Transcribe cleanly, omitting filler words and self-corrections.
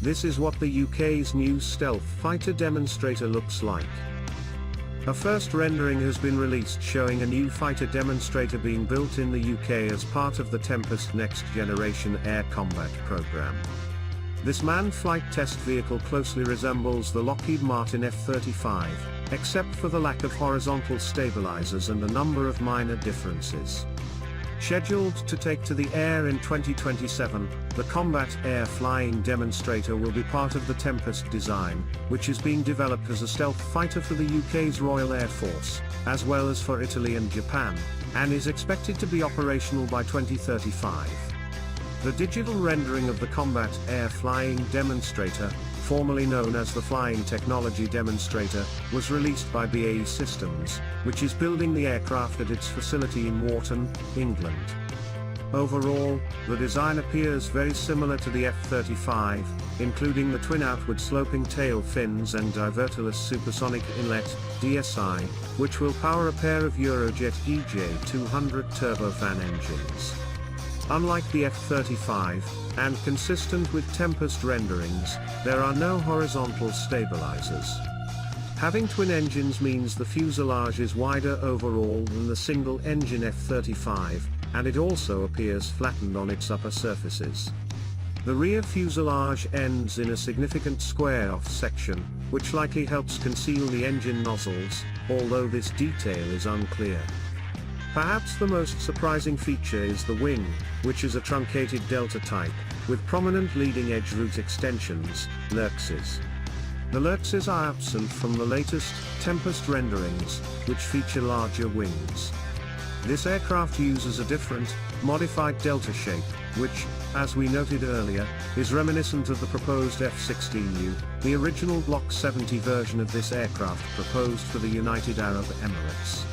This is what the UK's new stealth fighter demonstrator looks like. A first rendering has been released showing a new fighter demonstrator being built in the UK as part of the Tempest Next Generation Air Combat program. This manned flight test vehicle closely resembles the Lockheed Martin F-35, except for the lack of horizontal stabilizers and a number of minor differences. Scheduled to take to the air in 2027, the Combat Air Flying Demonstrator will be part of the Tempest design, which is being developed as a stealth fighter for the UK's Royal Air Force, as well as for Italy and Japan, and is expected to be operational by 2035. The digital rendering of the Combat Air Flying Demonstrator, formerly known as the Flying Technology Demonstrator, was released by BAE Systems, which is building the aircraft at its facility in Wharton, England. Overall, the design appears very similar to the F-35, including the twin outward sloping tail fins and diverterless supersonic inlet, DSI, which will power a pair of Eurojet EJ200 turbofan engines. Unlike the F-35, and consistent with Tempest renderings, there are no horizontal stabilizers. Having twin engines means the fuselage is wider overall than the single-engine F-35, and it also appears flattened on its upper surfaces. The rear fuselage ends in a significant square-off section, which likely helps conceal the engine nozzles, although this detail is unclear. Perhaps the most surprising feature is the wing, which is a truncated delta type, with prominent leading-edge root extensions, lurxes. The lurxes are absent from the latest Tempest renderings, which feature larger wings. This aircraft uses a different, modified delta shape, which, as we noted earlier, is reminiscent of the proposed F-16U, the original Block 70 version of this aircraft proposed for the United Arab Emirates.